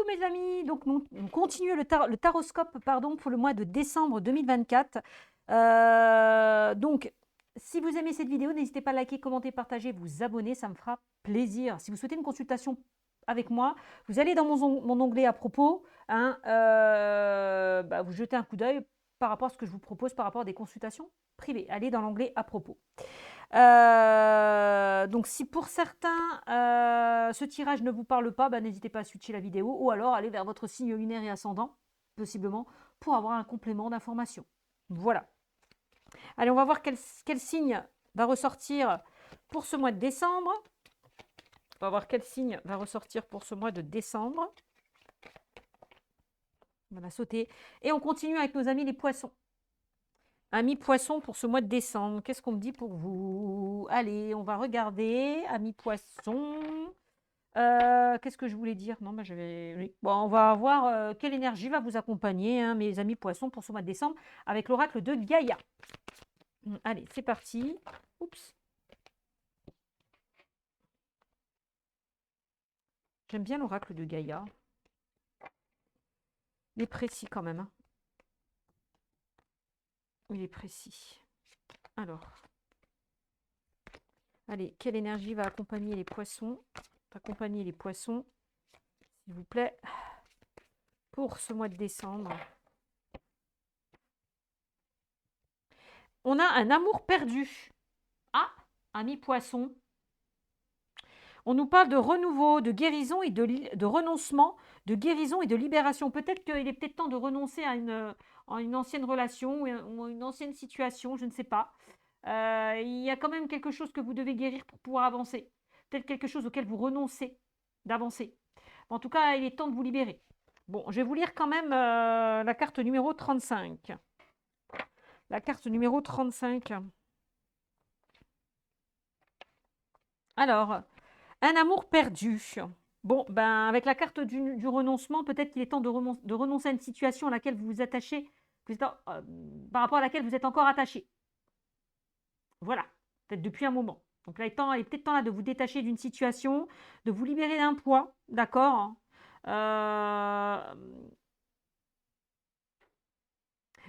mes amis, donc on continue le taroscope pardon, pour le mois de décembre 2024. Donc, si vous aimez cette vidéo, n'hésitez pas à liker, commenter, partager, vous abonner, ça me fera plaisir. Si vous souhaitez une consultation avec moi, vous allez dans mon onglet à propos, hein, vous jetez un coup d'œil par rapport à ce que je vous propose, par rapport à des consultations privées. Allez dans l'onglet à propos. Donc si pour certains ce tirage ne vous parle pas, n'hésitez pas à switcher la vidéo ou alors aller vers votre signe lunaire et ascendant, possiblement, pour avoir un complément d'information. Voilà. Allez, on va voir quel signe va ressortir pour ce mois de décembre. On va voir quel signe va ressortir pour ce mois de décembre. On va sauter. Et on continue avec nos amis les poissons. Amis poissons pour ce mois de décembre, qu'est-ce qu'on me dit pour vous? Allez, on va regarder. Amis poissons. Qu'est-ce que je voulais dire? Non, je vais. Oui. Bon, on va voir quelle énergie va vous accompagner, hein, mes amis poissons, pour ce mois de décembre, avec l'oracle de Gaïa. Allez, c'est parti. Oups. J'aime bien l'oracle de Gaïa. Il est précis quand même. Hein. Il est précis. Alors. Allez, quelle énergie va accompagner les poissons? Accompagner les poissons, s'il vous plaît, pour ce mois de décembre. On a un amour perdu. Ah, amis poissons. On nous parle de renouveau, de guérison et de renoncement, de guérison et de libération. Peut-être qu'il est peut-être temps de renoncer à une ancienne relation ou à une ancienne situation, je ne sais pas. Il y a quand même quelque chose que vous devez guérir pour pouvoir avancer. Peut-être quelque chose auquel vous renoncez d'avancer. En tout cas, il est temps de vous libérer. Bon, je vais vous lire quand même la carte numéro 35. La carte numéro 35. Alors, un amour perdu. Bon, avec la carte du renoncement, peut-être qu'il est temps de renoncer à une situation à laquelle vous vous attachez, par rapport à laquelle vous êtes encore attaché. Voilà, peut-être depuis un moment. Donc là, il est peut-être temps là, de vous détacher d'une situation, de vous libérer d'un poids, d'accord.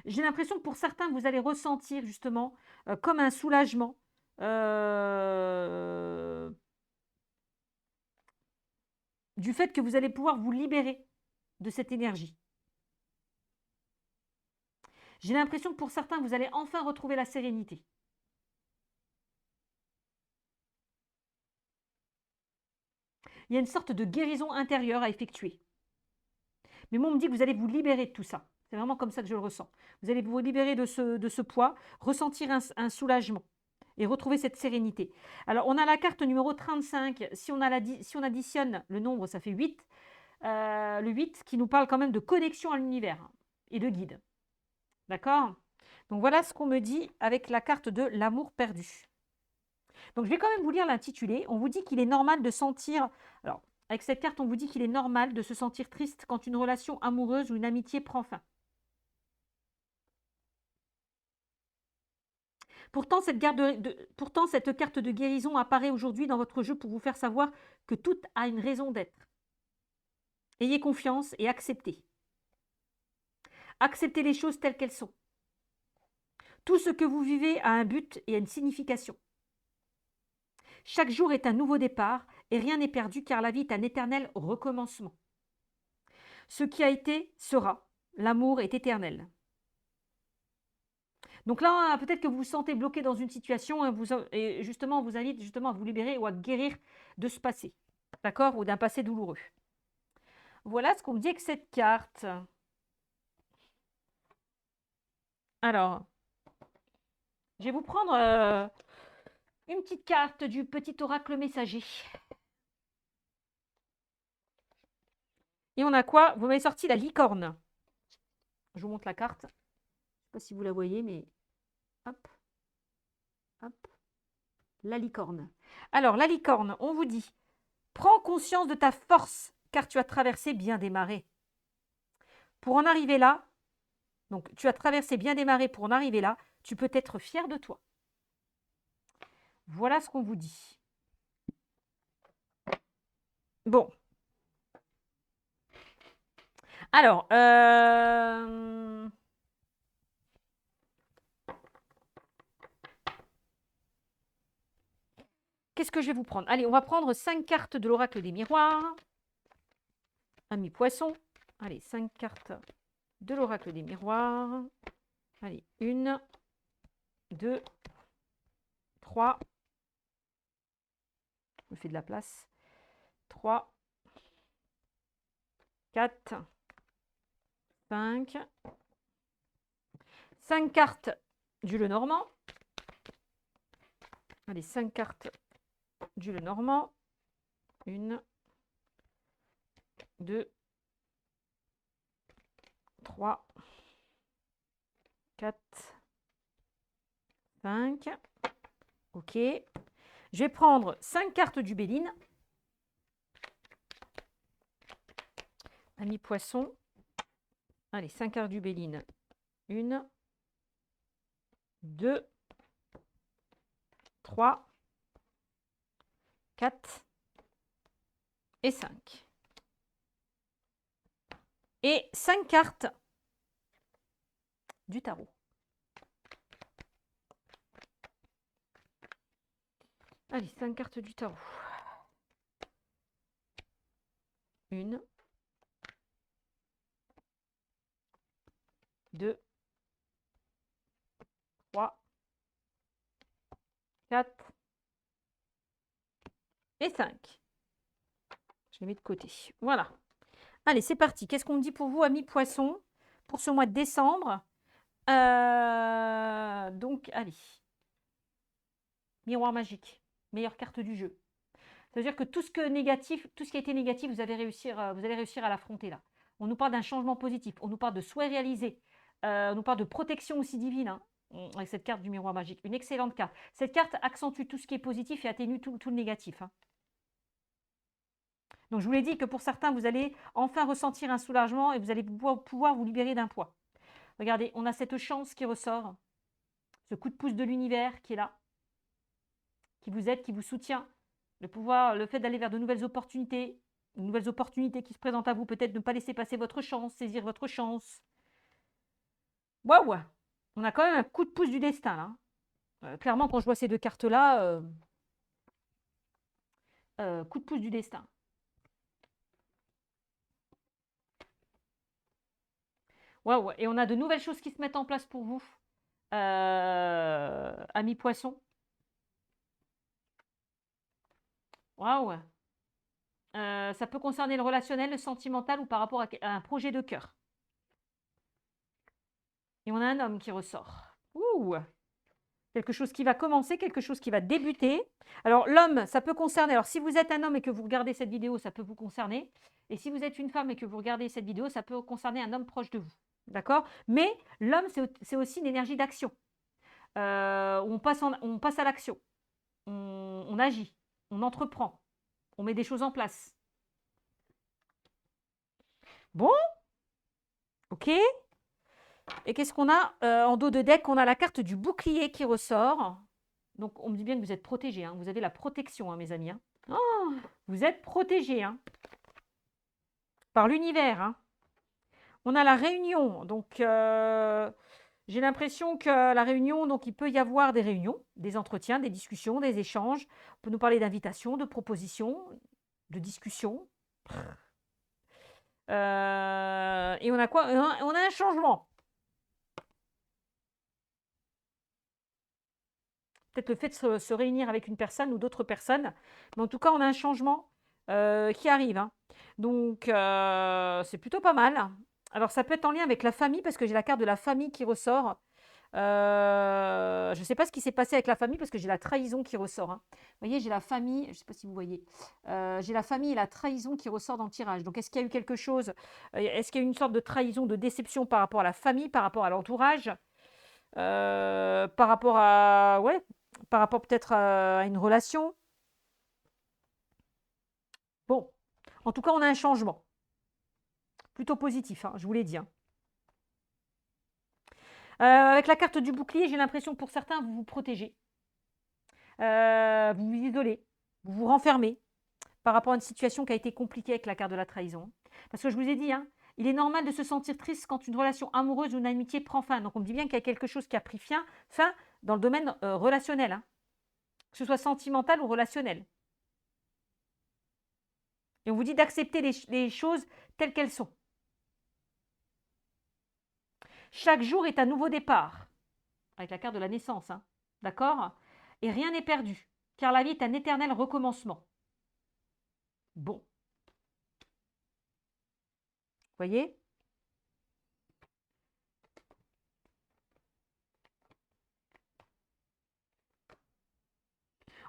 J'ai l'impression que pour certains, vous allez ressentir justement comme un soulagement. Du fait que vous allez pouvoir vous libérer de cette énergie. J'ai l'impression que pour certains, vous allez enfin retrouver la sérénité. Il y a une sorte de guérison intérieure à effectuer. Mais moi, on me dit que vous allez vous libérer de tout ça. C'est vraiment comme ça que je le ressens. Vous allez vous libérer de ce poids, ressentir un soulagement et retrouver cette sérénité. Alors, on a la carte numéro 35. Si on additionne le nombre, ça fait 8. Le 8 qui nous parle quand même de connexion à l'univers et de guide. D'accord? Donc, voilà ce qu'on me dit avec la carte de l'amour perdu. Donc, je vais quand même vous lire l'intitulé. On vous dit qu'il est normal de sentir... Alors, avec cette carte, on vous dit qu'il est normal de se sentir triste quand une relation amoureuse ou une amitié prend fin. Pourtant, cette carte de guérison apparaît aujourd'hui dans votre jeu pour vous faire savoir que tout a une raison d'être. Ayez confiance et acceptez. Acceptez les choses telles qu'elles sont. Tout ce que vous vivez a un but et a une signification. Chaque jour est un nouveau départ et rien n'est perdu car la vie est un éternel recommencement. Ce qui a été sera. L'amour est éternel. Donc là, peut-être que vous vous sentez bloqué dans une situation et justement, on vous invite justement à vous libérer ou à guérir de ce passé. D'accord? Ou d'un passé douloureux. Voilà ce qu'on me dit avec cette carte. Alors, je vais vous prendre une petite carte du petit oracle messager. Et on a quoi? Vous m'avez sorti la licorne. Je vous montre la carte. Je ne sais pas si vous la voyez, mais hop, hop, la licorne. Alors, la licorne, on vous dit, prends conscience de ta force, car tu as traversé bien des marées. Pour en arriver là, donc tu as traversé bien des marées pour en arriver là, tu peux être fier de toi. Voilà ce qu'on vous dit. Bon. Alors, qu'est-ce que je vais vous prendre? Allez, on va prendre 5 cartes de l'oracle des miroirs. Ami poisson. Allez, 5 cartes de l'oracle des miroirs. Allez, 1, 2, 3. Je me fais de la place. 3, 4, 5. 5 cartes du Lenormand. Allez, 5 cartes du Lenormand. 1, 2, 3, 4, 5. Ok. Je vais prendre 5 cartes du Béline. Ami poisson. Allez, 5 cartes du Béline. 1, 2, 3, 4 et 5. Et 5 cartes du tarot. Allez, 5 cartes du tarot. 1, 2, 3, 4 et 5. Je les mets de côté. Voilà. Allez, c'est parti. Qu'est-ce qu'on me dit pour vous, amis poissons, pour ce mois de décembre? Donc, allez. Miroir magique. Meilleure carte du jeu. Ça veut dire que tout ce qui a été négatif, vous allez réussir à l'affronter là. On nous parle d'un changement positif. On nous parle de souhaits réalisés. On nous parle de protection aussi divine, hein, avec cette carte du miroir magique. Une excellente carte. Cette carte accentue tout ce qui est positif et atténue tout le négatif, hein. Donc, je vous l'ai dit que pour certains, vous allez enfin ressentir un soulagement et vous allez pouvoir vous libérer d'un poids. Regardez, on a cette chance qui ressort, ce coup de pouce de l'univers qui est là, qui vous aide, qui vous soutient. Le fait d'aller vers de nouvelles opportunités qui se présentent à vous, peut-être ne pas laisser passer votre chance, saisir votre chance. Waouh! On a quand même un coup de pouce du destin là. Clairement, quand je vois ces deux cartes-là, coup de pouce du destin. Waouh! Et on a de nouvelles choses qui se mettent en place pour vous, amis poissons. Waouh! Ça peut concerner le relationnel, le sentimental ou par rapport à un projet de cœur. Et on a un homme qui ressort. Ouh! Quelque chose qui va commencer, quelque chose qui va débuter. Alors l'homme, ça peut concerner, alors si vous êtes un homme et que vous regardez cette vidéo, ça peut vous concerner. Et si vous êtes une femme et que vous regardez cette vidéo, ça peut concerner un homme proche de vous. D'accord? Mais l'homme, c'est aussi une énergie d'action. On passe à l'action. On agit. On entreprend. On met des choses en place. Bon, ok. Et qu'est-ce qu'on a en dos de deck? On a la carte du bouclier qui ressort. Donc, on me dit bien que vous êtes protégés, hein. Vous avez la protection, hein, mes amis, hein. Oh, vous êtes protégés, hein, par l'univers, hein. On a la réunion. Donc, j'ai l'impression que la réunion, donc il peut y avoir des réunions, des entretiens, des discussions, des échanges. On peut nous parler d'invitations, de propositions, de discussions. Et on a quoi? On a un changement. Peut-être le fait de se réunir avec une personne ou d'autres personnes. Mais en tout cas, on a un changement qui arrive, hein. Donc, c'est plutôt pas mal. Alors, ça peut être en lien avec la famille, parce que j'ai la carte de la famille qui ressort. Je ne sais pas ce qui s'est passé avec la famille, parce que j'ai la trahison qui ressort, hein. Vous voyez, j'ai la famille, je ne sais pas si vous voyez, j'ai la famille et la trahison qui ressort dans le tirage. Donc, est-ce qu'il y a eu quelque chose, est-ce qu'il y a eu une sorte de trahison, de déception par rapport à la famille, par rapport à l'entourage, par rapport à, ouais, par rapport peut-être à une relation? Bon, en tout cas, on a un changement. Plutôt positif, hein, je vous l'ai dit, hein. Avec la carte du bouclier, j'ai l'impression pour certains, vous vous protégez. Vous vous isolez, vous vous renfermez par rapport à une situation qui a été compliquée avec la carte de la trahison. Parce que je vous ai dit, hein, Il est normal de se sentir triste quand une relation amoureuse ou une amitié prend fin. Donc on me dit bien qu'il y a quelque chose qui a pris fin dans le domaine relationnel, hein, que ce soit sentimental ou relationnel. Et on vous dit d'accepter les choses telles qu'elles sont. Chaque jour est un nouveau départ, avec la carte de la naissance, hein, d'accord? Et rien n'est perdu, car la vie est un éternel recommencement. Bon. Voyez?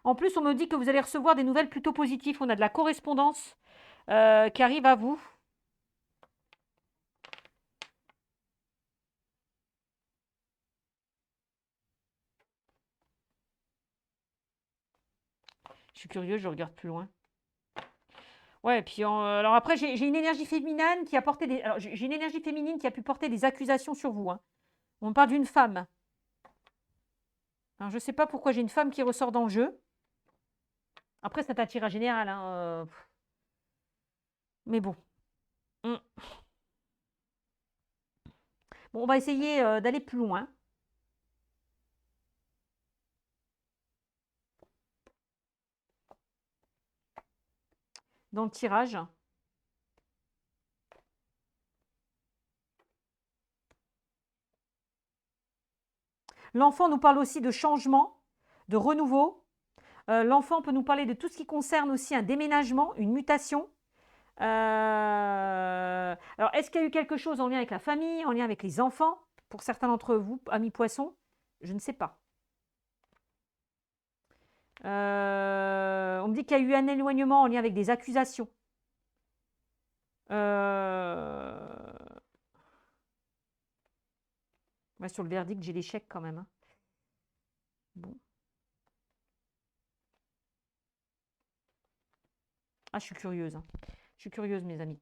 En plus, on me dit que vous allez recevoir des nouvelles plutôt positives. On a de la correspondance qui arrive à vous. Je suis curieuse, je regarde plus loin. Ouais, puis alors après, j'ai une énergie féminine qui a porté des. Alors, j'ai une énergie féminine qui a pu porter des accusations sur vous, hein. On parle d'une femme. Alors, je ne sais pas pourquoi j'ai une femme qui ressort dans le jeu. Après, c'est un tirage général, hein, mais bon. Mm. Bon, on va essayer d'aller plus loin dans le tirage. L'enfant nous parle aussi de changement, de renouveau. L'enfant peut nous parler de tout ce qui concerne aussi un déménagement, une mutation. Alors, est-ce qu'il y a eu quelque chose en lien avec la famille, en lien avec les enfants? Pour certains d'entre vous, amis poissons, je ne sais pas. On me dit qu'il y a eu un éloignement en lien avec des accusations. Ouais, sur le verdict, j'ai l'échec quand même, hein. Bon. Ah, je suis curieuse, hein. Je suis curieuse, mes amis.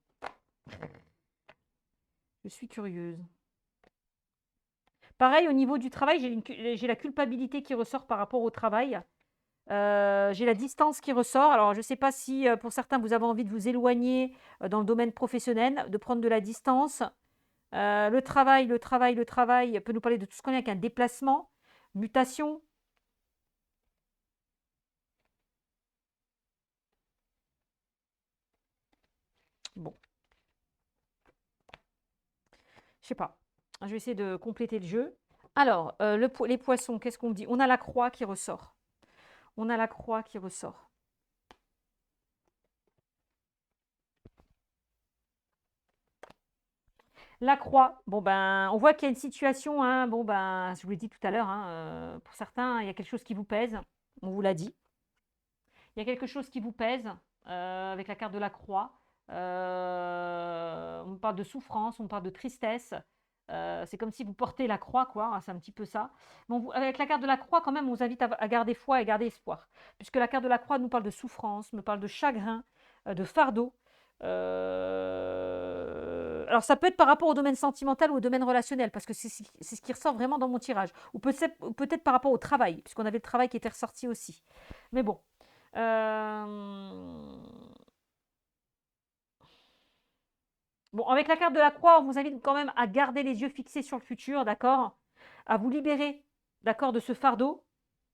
Je suis curieuse. Pareil, au niveau du travail, j'ai la culpabilité qui ressort par rapport au travail. J'ai la distance qui ressort. Alors, je ne sais pas si pour certains, vous avez envie de vous éloigner dans le domaine professionnel, de prendre de la distance. Le travail peut nous parler de tout ce qu'on a avec un déplacement, mutation. Bon, je sais pas. Je vais essayer de compléter le jeu. Alors, les poissons, qu'est-ce qu'on dit? On a la croix qui ressort. On a la croix qui ressort. La croix, bon ben, on voit qu'il y a une situation, hein, bon ben, je vous l'ai dit tout à l'heure, hein, pour certains, il y a quelque chose qui vous pèse, on vous l'a dit. Il y a quelque chose qui vous pèse avec la carte de la croix. On parle de souffrance, on parle de tristesse. C'est comme si vous portez la croix, quoi. C'est un petit peu ça. Bon, avec la carte de la croix, quand même, on vous invite à garder foi et garder espoir. Puisque la carte de la croix nous parle de souffrance, nous parle de chagrin, de fardeau. Alors, ça peut être par rapport au domaine sentimental ou au domaine relationnel, parce que c'est ce qui ressort vraiment dans mon tirage. Ou peut-être par rapport au travail, puisqu'on avait le travail qui était ressorti aussi. Mais bon. Bon, avec la carte de la croix, on vous invite quand même à garder les yeux fixés sur le futur, d'accord? À vous libérer, d'accord, de ce fardeau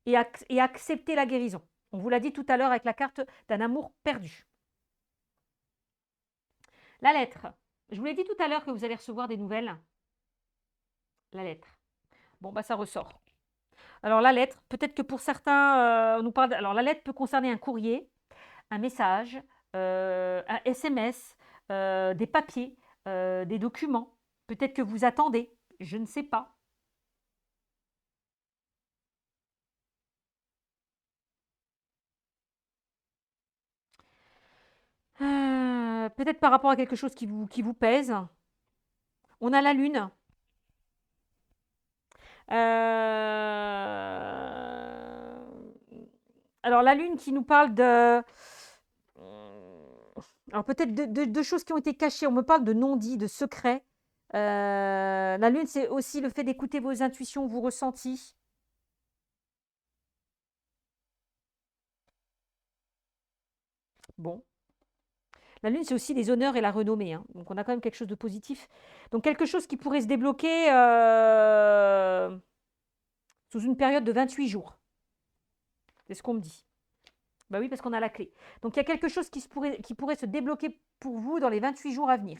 et accepter la guérison. On vous l'a dit tout à l'heure avec la carte d'un amour perdu. La lettre. Je vous l'ai dit tout à l'heure que vous allez recevoir des nouvelles. La lettre. Bon, bah ça ressort. Alors la lettre, peut-être que pour certains, on nous parle. Alors la lettre peut concerner un courrier, un message, un SMS, des papiers, des documents. Peut-être que vous attendez, je ne sais pas. Peut-être par rapport à quelque chose qui vous pèse. On a la lune. Alors la lune qui nous parle de. Alors peut-être de choses qui ont été cachées. On me parle de non-dits, de secrets. La lune, c'est aussi le fait d'écouter vos intuitions, vos ressentis. Bon. La lune, c'est aussi les honneurs et la renommée, hein. Donc, on a quand même quelque chose de positif. Donc, quelque chose qui pourrait se débloquer sous une période de 28 jours. C'est ce qu'on me dit. Bah oui, parce qu'on a la clé. Donc, il y a quelque chose qui pourrait se débloquer pour vous dans les 28 jours à venir.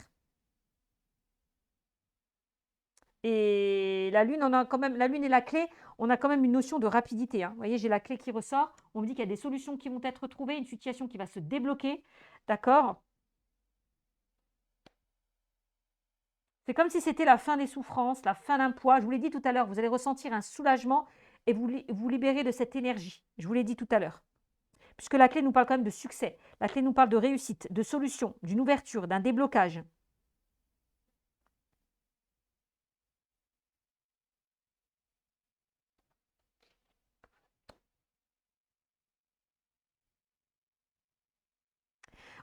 Et la lune, on a quand même, la lune et la clé, on a quand même une notion de rapidité, hein. Vous voyez, j'ai la clé qui ressort. On me dit qu'il y a des solutions qui vont être trouvées, une situation qui va se débloquer. D'accord? C'est comme si c'était la fin des souffrances, la fin d'un poids. Je vous l'ai dit tout à l'heure, vous allez ressentir un soulagement et vous libérer de cette énergie. Je vous l'ai dit tout à l'heure. Puisque la clé nous parle quand même de succès. La clé nous parle de réussite, de solution, d'une ouverture, d'un déblocage.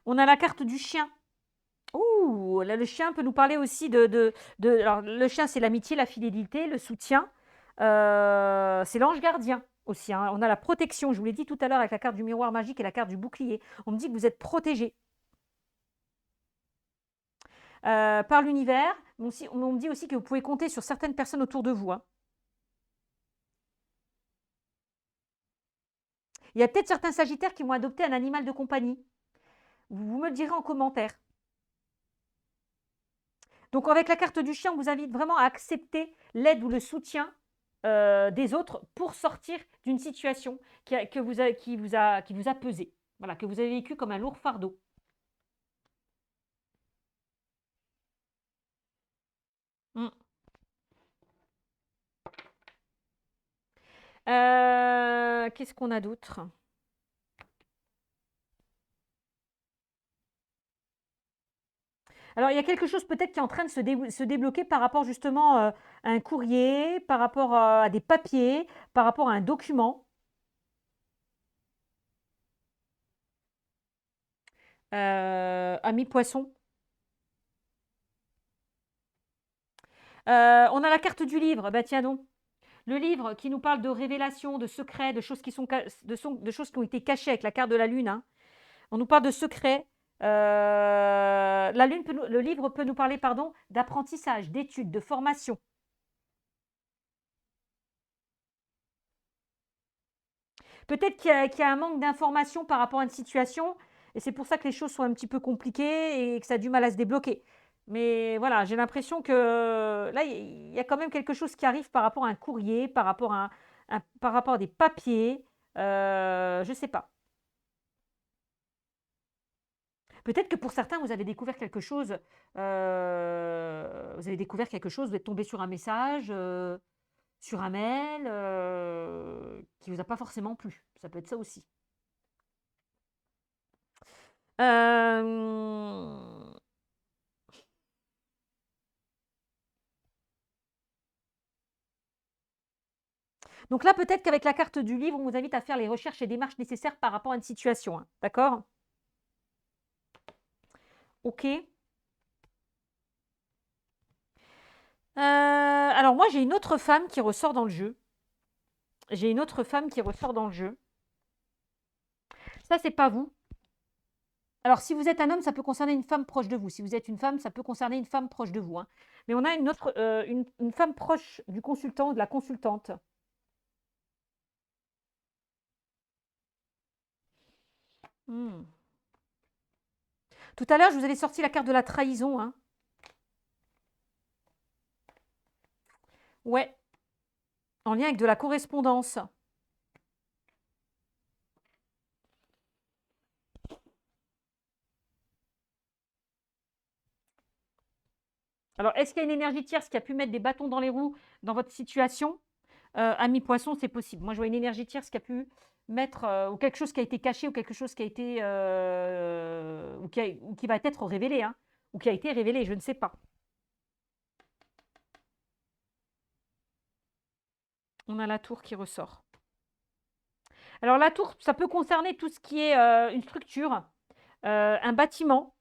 On a la carte du chien. Ouh, là, le chien peut nous parler aussi alors, le chien, c'est l'amitié, la fidélité, le soutien. C'est l'ange gardien aussi, hein. On a la protection, je vous l'ai dit tout à l'heure avec la carte du miroir magique et la carte du bouclier. On me dit que vous êtes protégé par l'univers. On me dit aussi que vous pouvez compter sur certaines personnes autour de vous, hein. Il y a peut-être certains sagittaires qui vont adopter un animal de compagnie. Vous me le direz en commentaire. Donc, avec la carte du chien, on vous invite vraiment à accepter l'aide ou le soutien des autres pour sortir d'une situation qui vous a pesé. Voilà, que vous avez vécu comme un lourd fardeau. Mm. Qu'est-ce qu'on a d'autre? Alors, il y a quelque chose peut-être qui est en train de se débloquer par rapport justement à un courrier, par rapport à des papiers, par rapport à un document. Ami poisson. On a la carte du livre. Bah tiens donc. Le livre qui nous parle de révélations, de secrets, de choses de choses qui ont été cachées avec la carte de la lune, hein. On nous parle de secrets. Le livre peut nous parler, pardon, d'apprentissage, d'études, de formation. Peut-être qu'il y a un manque d'informations par rapport à une situation, et c'est pour ça que les choses sont un petit peu compliquées et que ça a du mal à se débloquer. Mais voilà, j'ai l'impression que là, il y a quand même quelque chose qui arrive par rapport à un courrier, par rapport à des papiers. Je ne sais pas. Peut-être que pour certains, vous avez découvert quelque chose. Vous êtes tombé sur un message, sur un mail qui vous a pas forcément plu. Ça peut être ça aussi. Euh, Donc là, peut-être qu'avec la carte du livre, on vous invite à faire les recherches et démarches nécessaires par rapport à une situation, hein. D'accord? Ok. Alors moi, j'ai une autre femme qui ressort dans le jeu. J'ai une autre femme qui ressort dans le jeu. Ça, c'est pas vous. Alors, si vous êtes un homme, ça peut concerner une femme proche de vous. Si vous êtes une femme, ça peut concerner une femme proche de vous, hein. Mais on a une femme proche du consultant ou de la consultante. Hmm. Tout à l'heure, je vous avais sorti la carte de la trahison, hein. Ouais, en lien avec de la correspondance. Alors, est-ce qu'il y a une énergie tierce qui a pu mettre des bâtons dans les roues dans votre situation? Ami poisson, c'est possible. Moi, je vois une énergie tierce qui a pu mettre, ou quelque chose qui a été caché, ou quelque chose qui a été, ou qui va être révélé, hein, ou qui a été révélé, je ne sais pas. On a la tour qui ressort. Alors, la tour, ça peut concerner tout ce qui est une structure, un bâtiment.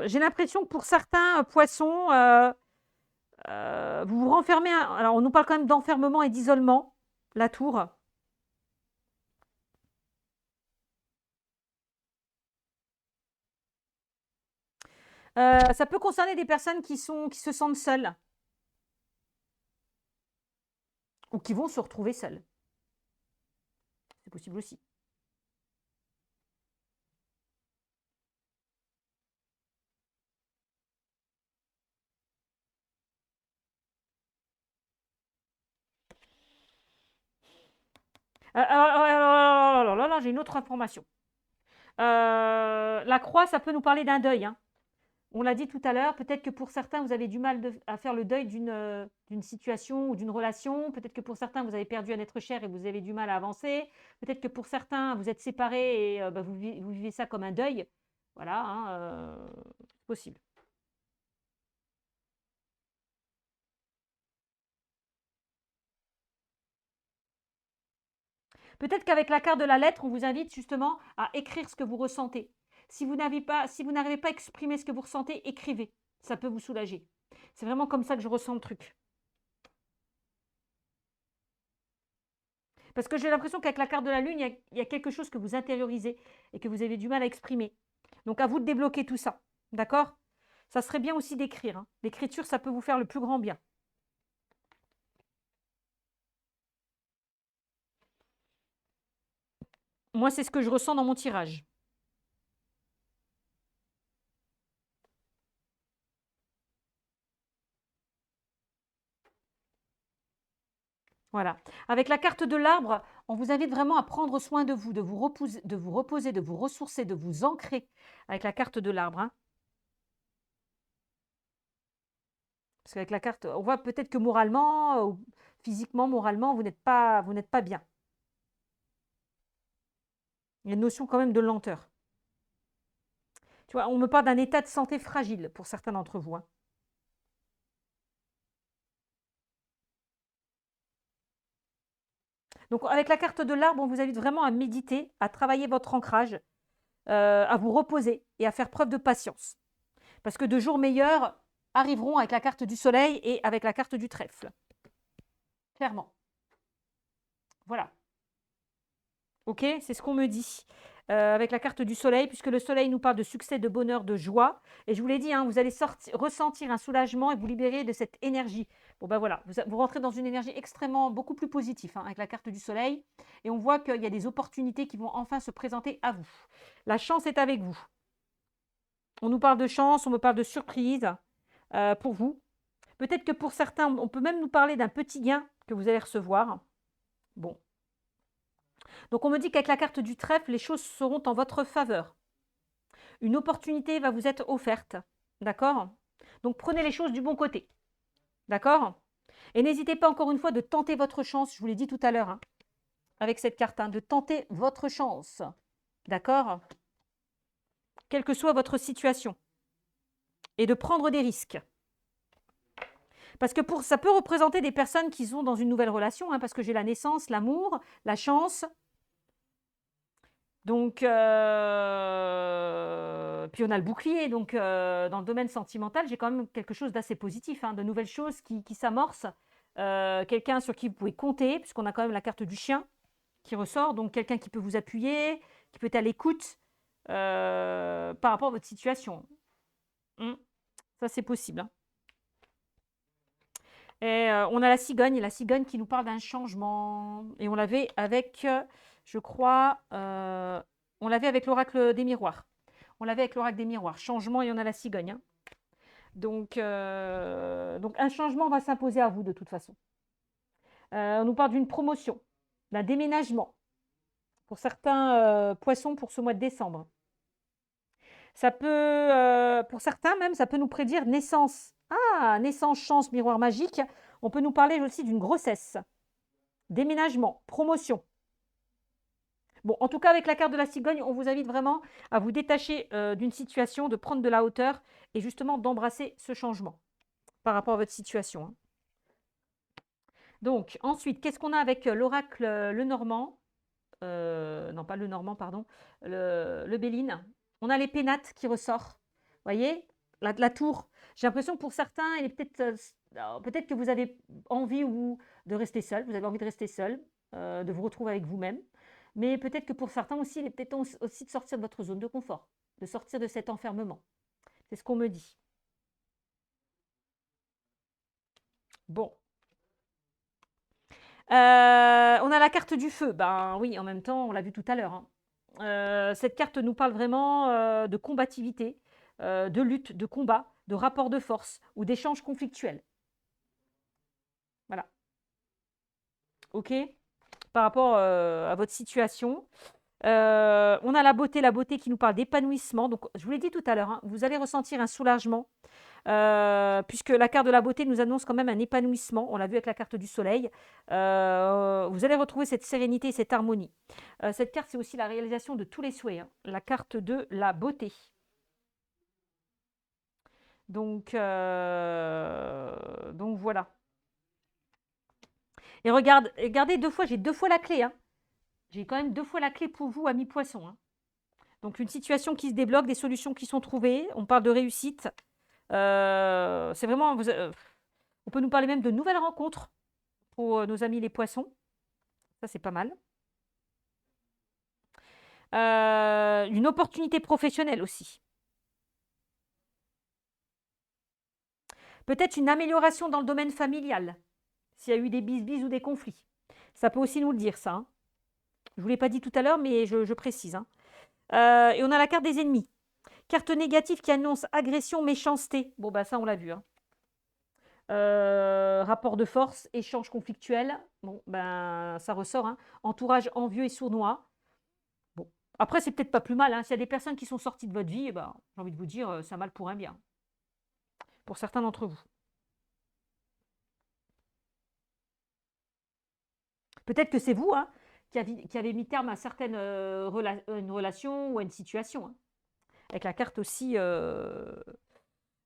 J'ai l'impression que pour certains poissons, vous vous renfermez. Alors, on nous parle quand même d'enfermement et d'isolement, la tour. Ça peut concerner des personnes qui se sentent seules ou qui vont se retrouver seules. C'est possible aussi. Alors là, j'ai une autre information. La croix, ça peut nous parler d'un deuil, hein. On l'a dit tout à l'heure, peut-être que pour certains, vous avez du mal à faire le deuil d'une situation ou d'une relation. Peut-être que pour certains, vous avez perdu un être cher et vous avez du mal à avancer. Peut-être que pour certains, vous êtes séparés et bah, vous vivez ça comme un deuil. Voilà, hein, c'est possible. Peut-être qu'avec la carte de la lettre, on vous invite justement à écrire ce que vous ressentez. Si vous n'arrivez pas à exprimer ce que vous ressentez, écrivez. Ça peut vous soulager. C'est vraiment comme ça que je ressens le truc. Parce que j'ai l'impression qu'avec la carte de la lune, il y a quelque chose que vous intériorisez et que vous avez du mal à exprimer. Donc à vous de débloquer tout ça. D'accord? Ça serait bien aussi d'écrire, hein. L'écriture, ça peut vous faire le plus grand bien. Moi, c'est ce que je ressens dans mon tirage. Voilà. Avec la carte de l'arbre, on vous invite vraiment à prendre soin de vous, reposer, de vous ressourcer, de vous ancrer avec la carte de l'arbre, hein. Parce qu'avec la carte, on voit peut-être que moralement, ou physiquement, moralement, vous n'êtes pas bien. Il y a une notion quand même de lenteur. Tu vois, on me parle d'un état de santé fragile pour certains d'entre vous, hein. Donc avec la carte de l'arbre, on vous invite vraiment à méditer, à travailler votre ancrage, à vous reposer et à faire preuve de patience. Parce que de jours meilleurs arriveront avec la carte du soleil et avec la carte du trèfle. Clairement. Voilà. Ok, c'est ce qu'on me dit. Avec la carte du soleil, puisque le soleil nous parle de succès, de bonheur, de joie. Et je vous l'ai dit, hein, vous allez ressentir un soulagement et vous libérer de cette énergie. Bon ben voilà, vous rentrez dans une énergie extrêmement, beaucoup plus positive, hein, avec la carte du soleil. Et on voit qu'il y a des opportunités qui vont enfin se présenter à vous. La chance est avec vous. On nous parle de chance, on me parle de surprise pour vous. Peut-être que pour certains, on peut même nous parler d'un petit gain que vous allez recevoir. Bon. Donc on me dit qu'avec la carte du trèfle, les choses seront en votre faveur. Une opportunité va vous être offerte. D'accord? Donc prenez les choses du bon côté. D'accord? Et n'hésitez pas encore une fois de tenter votre chance, je vous l'ai dit tout à l'heure, hein, avec cette carte, hein, de tenter votre chance. D'accord? Quelle que soit votre situation. Et de prendre des risques. Parce que ça peut représenter des personnes qui sont dans une nouvelle relation, hein, parce que j'ai la naissance, l'amour, la chance. Donc, puis on a le bouclier. Donc, dans le domaine sentimental, j'ai quand même quelque chose d'assez positif, hein, de nouvelles choses qui s'amorcent. Quelqu'un sur qui vous pouvez compter, puisqu'on a quand même la carte du chien qui ressort. Donc, quelqu'un qui peut vous appuyer, qui peut être à l'écoute par rapport à votre situation. Ça, c'est possible, hein. Et on a la cigogne qui nous parle d'un changement. Et on l'avait avec, je crois, on l'avait avec l'oracle des miroirs. On l'avait avec l'oracle des miroirs. Changement et on a la cigogne, hein. Donc un changement va s'imposer à vous de toute façon. On nous parle d'une promotion, d'un déménagement. Pour certains poissons pour ce mois de décembre. Ça peut, pour certains même, ça peut nous prédire naissance. Ah, naissance, chance, miroir magique. On peut nous parler aussi d'une grossesse, déménagement, promotion. Bon, en tout cas, avec la carte de la cigogne, on vous invite vraiment à vous détacher d'une situation, de prendre de la hauteur et justement d'embrasser ce changement par rapport à votre situation, hein. Donc, ensuite, qu'est-ce qu'on a avec l'oracle le Normand? Non, pas le Normand, pardon. Le Béline. On a les pénates qui ressort. Voyez, la tour. J'ai l'impression que pour certains, il est peut-être que vous avez envie de rester seul. Vous avez envie de rester seul, de vous retrouver avec vous-même. Mais peut-être que pour certains aussi, il est peut-être aussi de sortir de votre zone de confort, de sortir de cet enfermement. C'est ce qu'on me dit. Bon. On a la carte du feu. Ben oui, en même temps, on l'a vu tout à l'heure, hein. Cette carte nous parle vraiment de combativité, de lutte, de combat, de rapport de force ou d'échanges conflictuels. Voilà. OK? Par rapport à votre situation. On a la beauté qui nous parle d'épanouissement. Donc, je vous l'ai dit tout à l'heure, hein, vous allez ressentir un soulagement, puisque la carte de la beauté nous annonce quand même un épanouissement. On l'a vu avec la carte du soleil. Vous allez retrouver cette sérénité et cette harmonie. Cette carte, c'est aussi la réalisation de tous les souhaits, hein, la carte de la beauté. Donc voilà. Et regardez 2 fois, j'ai 2 fois la clé, hein. J'ai quand même 2 fois la clé pour vous, amis poissons, hein. Donc une situation qui se débloque, des solutions qui sont trouvées. On parle de réussite. C'est vraiment, on peut nous parler même de nouvelles rencontres pour nos amis les poissons. Ça, c'est pas mal. Une opportunité professionnelle aussi. Peut-être une amélioration dans le domaine familial, s'il y a eu des bisbis ou des conflits. Ça peut aussi nous le dire, ça, hein. Je ne vous l'ai pas dit tout à l'heure, mais je précise, hein. Et on a la carte des ennemis. Carte négative qui annonce agression, méchanceté. Bon, bah ça, on l'a vu, hein. Rapport de force, échange conflictuel. Bon, ben ça ressort, hein. Entourage envieux et sournois. Bon, après, c'est peut-être pas plus mal, hein. S'il y a des personnes qui sont sorties de votre vie, eh ben, j'ai envie de vous dire, c'est un mal pour un bien. Pour certains d'entre vous. Peut-être que c'est vous, hein, qui avez mis terme à une relation ou à une situation, hein. Avec la carte aussi des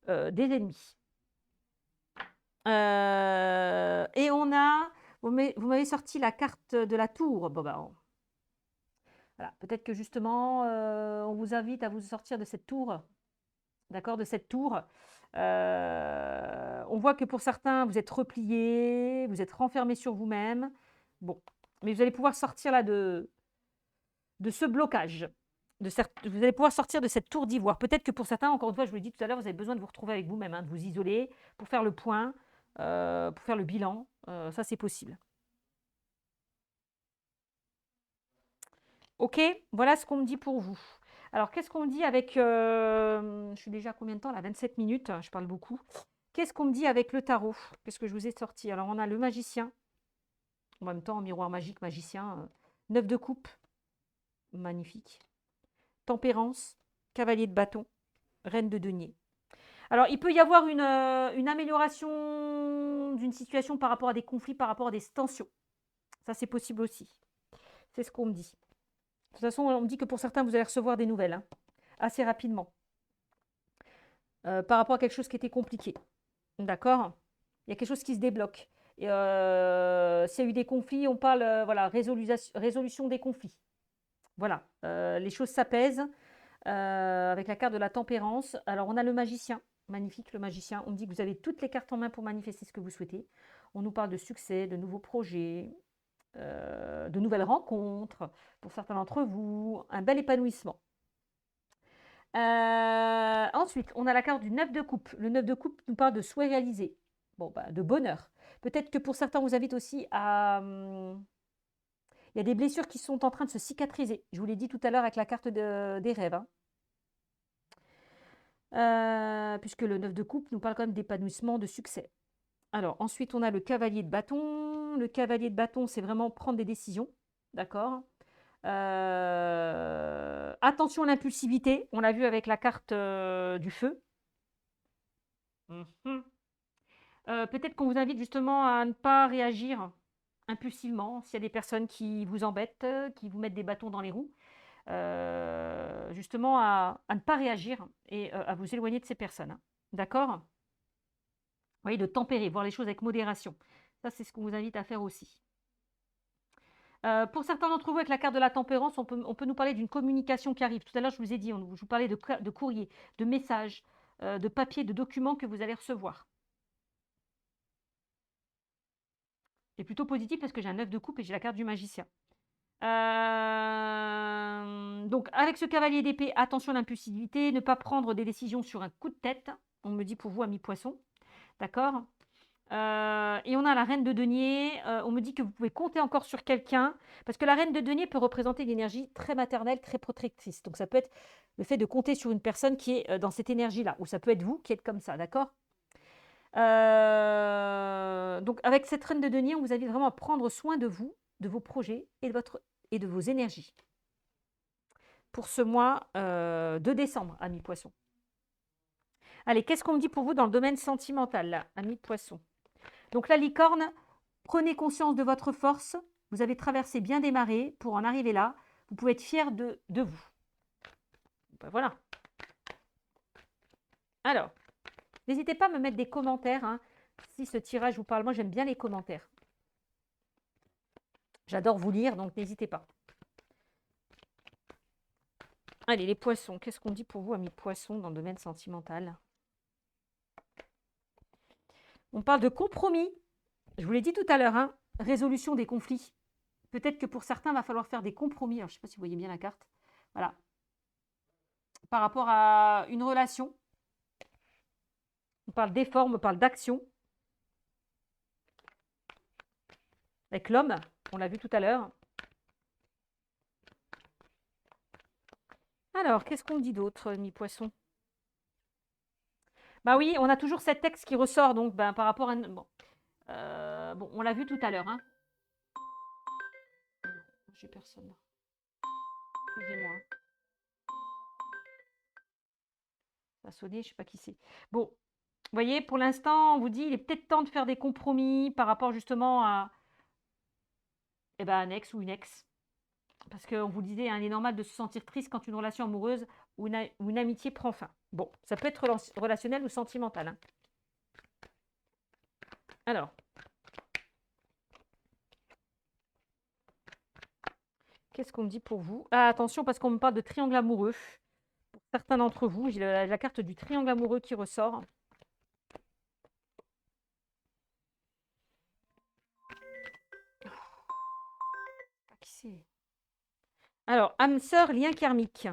ennemis. Et on a, vous m'avez sorti la carte de la tour. Bon, ben, voilà. Peut-être que justement, on vous invite à vous sortir de cette tour, d'accord, de cette tour. On voit que pour certains, vous êtes repliés, vous êtes renfermés sur vous-même. Bon, mais vous allez pouvoir sortir là de ce blocage. Vous allez pouvoir sortir de cette tour d'ivoire. Peut-être que pour certains, encore une fois, je vous l'ai dit tout à l'heure, vous avez besoin de vous retrouver avec vous-même, hein, de vous isoler pour faire le point, pour faire le bilan. Ça, c'est possible. OK, voilà ce qu'on me dit pour vous. Alors, qu'est-ce qu'on me dit avec... je suis déjà à combien de temps là? 27 minutes, je parle beaucoup. Qu'est-ce qu'on me dit avec le tarot? Qu'est-ce que je vous ai sorti? Alors, on a le magicien, en même temps, miroir magique, magicien. 9 de coupe, magnifique. Tempérance, cavalier de bâton, reine de denier. Alors, il peut y avoir une amélioration d'une situation par rapport à des conflits, par rapport à des tensions. Ça, c'est possible aussi. C'est ce qu'on me dit. De toute façon, on me dit que pour certains, vous allez recevoir des nouvelles, hein, assez rapidement. Par rapport à quelque chose qui était compliqué. D'accord? Il y a quelque chose qui se débloque. S'il y a eu des conflits, on parle voilà, résolution des conflits. Voilà, les choses s'apaisent avec la carte de la tempérance. Alors, on a le magicien. Magnifique, le magicien. On me dit que vous avez toutes les cartes en main pour manifester ce que vous souhaitez. On nous parle de succès, de nouveaux projets, de nouvelles rencontres pour certains d'entre vous, un bel épanouissement. Ensuite, on a la carte du 9 de coupe. Le 9 de coupe nous parle de souhaits réalisés, bon, bah, de bonheur. Peut-être que pour certains, on vous invite aussi à... il y a des blessures qui sont en train de se cicatriser. Je vous l'ai dit tout à l'heure avec la carte des rêves, hein. Puisque le 9 de coupe nous parle quand même d'épanouissement, de succès. Alors, ensuite, on a le cavalier de bâton. Le cavalier de bâton, c'est vraiment prendre des décisions. D'accord? Attention à l'impulsivité. On l'a vu avec la carte du feu. Mhm. Peut-être qu'on vous invite justement à ne pas réagir impulsivement s'il y a des personnes qui vous embêtent, qui vous mettent des bâtons dans les roues. Justement à ne pas réagir et à vous éloigner de ces personnes, hein. D'accord? Vous voyez, de tempérer, voir les choses avec modération. Ça, c'est ce qu'on vous invite à faire aussi. Pour certains d'entre vous, avec la carte de la tempérance, on peut nous parler d'une communication qui arrive. Tout à l'heure, je vous ai dit, je vous parlais de courrier, de messages, de papiers, de documents que vous allez recevoir. C'est plutôt positif parce que j'ai un 9 de coupe et j'ai la carte du magicien. Donc, avec ce cavalier d'épée, attention à l'impulsivité, ne pas prendre des décisions sur un coup de tête. On me dit pour vous, ami poisson. D'accord. Et on a la reine de denier. On me dit que vous pouvez compter encore sur quelqu'un. Parce que la reine de denier peut représenter une énergie très maternelle, très protectrice. Donc, ça peut être le fait de compter sur une personne qui est dans cette énergie-là. Ou ça peut être vous qui êtes comme ça. D'accord. Donc, avec cette reine de denier, on vous invite vraiment à prendre soin de vous, de vos projets et de vos énergies. Pour ce mois de décembre, amis poissons. Allez, qu'est-ce qu'on me dit pour vous dans le domaine sentimental, là, amis poissons? Donc la licorne, prenez conscience de votre force. Vous avez traversé bien des marées pour en arriver là. Vous pouvez être fiers de vous. Ben voilà. Alors, n'hésitez pas à me mettre des commentaires. Hein, si ce tirage vous parle, moi j'aime bien les commentaires. J'adore vous lire, donc n'hésitez pas. Allez, les poissons, qu'est-ce qu'on dit pour vous, amis poissons, dans le domaine sentimental? On parle de compromis. Je vous l'ai dit tout à l'heure, hein, résolution des conflits. Peut-être que pour certains, il va falloir faire des compromis. Alors, je ne sais pas si vous voyez bien la carte. Voilà. Par rapport à une relation. On parle d'effort, on parle d'action. Avec l'homme, on l'a vu tout à l'heure. Alors, qu'est-ce qu'on dit d'autre, mi-poisson? Bah oui, on a toujours cet texte qui ressort, donc ben, par rapport à... Bon, on l'a vu tout à l'heure. Hein. J'ai personne. Excusez-moi. Ça a sonné, je ne sais pas qui c'est. Bon, vous voyez, pour l'instant, on vous dit, il est peut-être temps de faire des compromis par rapport justement à un ex ou une ex. Parce qu'on vous disait, hein, il est normal de se sentir triste quand une relation amoureuse ou une amitié prend fin. Bon, ça peut être relationnel ou sentimental. Hein. Alors, qu'est-ce qu'on me dit pour vous? Ah, attention, parce qu'on me parle de triangle amoureux. Pour certains d'entre vous, j'ai la carte du triangle amoureux qui ressort. Qui c'est? Alors, âme sœur, lien karmique.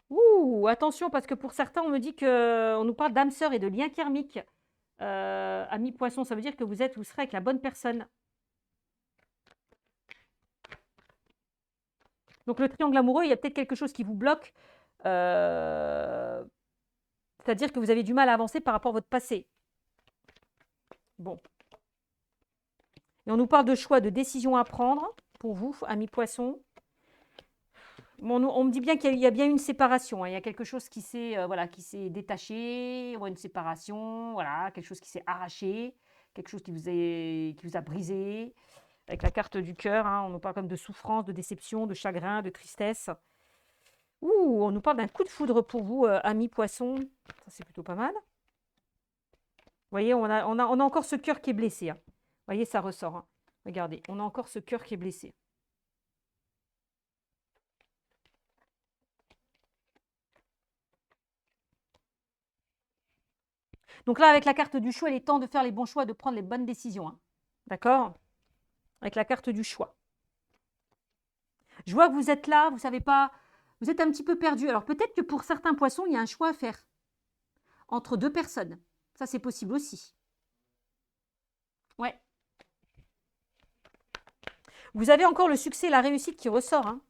Ouh, attention, parce que pour certains, on me dit qu'on nous parle d'âme sœur et de lien karmique. Ami poisson, ça veut dire que vous serez avec la bonne personne. Donc le triangle amoureux, il y a peut-être quelque chose qui vous bloque. C'est-à-dire que vous avez du mal à avancer par rapport à votre passé. Bon. Et on nous parle de choix, de décisions à prendre pour vous, amis poissons. Bon, on me dit bien qu'il y a bien une séparation. Hein. Il y a quelque chose qui s'est détaché, une séparation, voilà, quelque chose qui s'est arraché, quelque chose qui vous a brisé. Avec la carte du cœur, hein, on nous parle comme de souffrance, de déception, de chagrin, de tristesse. Ouh, on nous parle d'un coup de foudre pour vous, amis poissons. Ça, c'est plutôt pas mal. Vous voyez, on a encore ce cœur qui est blessé. Hein. Vous voyez, ça ressort. Hein. Regardez, on a encore ce cœur qui est blessé. Donc là, avec la carte du choix, il est temps de faire les bons choix, de prendre les bonnes décisions. Hein. D'accord? Avec la carte du choix. Je vois que vous êtes là, vous ne savez pas, vous êtes un petit peu perdu. Alors peut-être que pour certains poissons, il y a un choix à faire entre deux personnes. Ça, c'est possible aussi. Ouais. Vous avez encore le succès, la réussite qui ressort. Hein.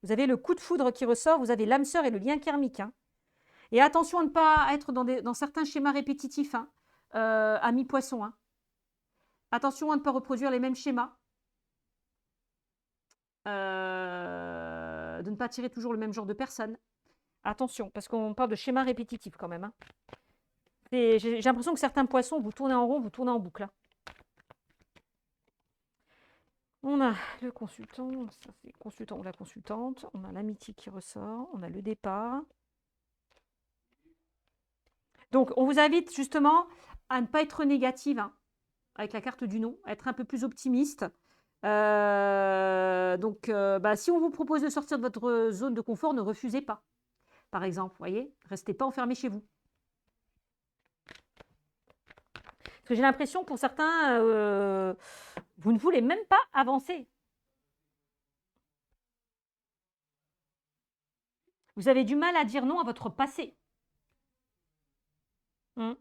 Vous avez le coup de foudre qui ressort, vous avez l'âme sœur et le lien karmique. Hein. Et attention à ne pas être dans certains schémas répétitifs, hein, amis poissons. Hein. Attention à ne pas reproduire les mêmes schémas. De ne pas attirer toujours le même genre de personnes. Attention, parce qu'on parle de schéma répétitif quand même. Hein. J'ai l'impression que certains poissons, vous tournez en rond, vous tournez en boucle. Hein. On a le consultant, ça c'est le consultant ou la consultante. On a l'amitié qui ressort, on a le départ. Donc, on vous invite justement à ne pas être négative hein, avec la carte du non, à être un peu plus optimiste. Si on vous propose de sortir de votre zone de confort, ne refusez pas. Par exemple, vous voyez, restez pas enfermé chez vous. Parce que j'ai l'impression, pour certains, vous ne voulez même pas avancer. Vous avez du mal à dire non à votre passé. Mmh.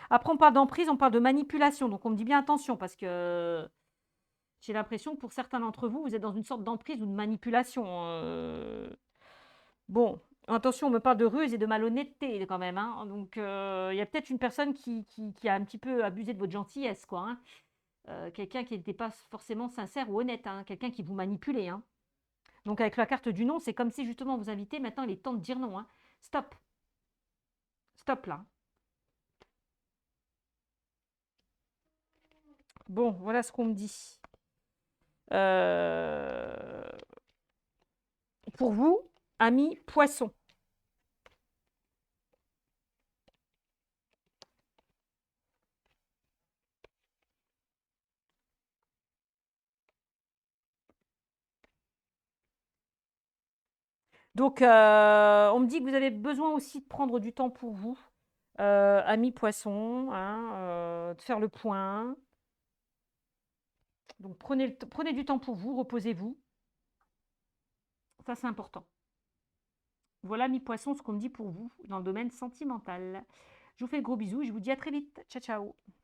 Après, on parle d'emprise, on parle de manipulation. Donc, on me dit bien attention parce que j'ai l'impression que pour certains d'entre vous, vous êtes dans une sorte d'emprise ou de manipulation. Bon, attention, on me parle de ruse et de malhonnêteté quand même, hein. Donc, il y a peut-être une personne qui a un petit peu abusé de votre gentillesse, quoi, hein. Quelqu'un qui n'était pas forcément sincère ou honnête, hein. Quelqu'un qui vous manipulait, hein. Donc, avec la carte du non, c'est comme si justement vous invitez. Maintenant, il est temps de dire non, hein. Stop. Stop là. Bon, voilà ce qu'on me dit. Euh, Pour vous, amis poissons. Donc, on me dit que vous avez besoin aussi de prendre du temps pour vous, amis poissons, hein, de faire le point. Donc, prenez du temps pour vous, reposez-vous. Ça, c'est important. Voilà, amis poissons, ce qu'on me dit pour vous dans le domaine sentimental. Je vous fais de gros bisous et je vous dis à très vite. Ciao, ciao.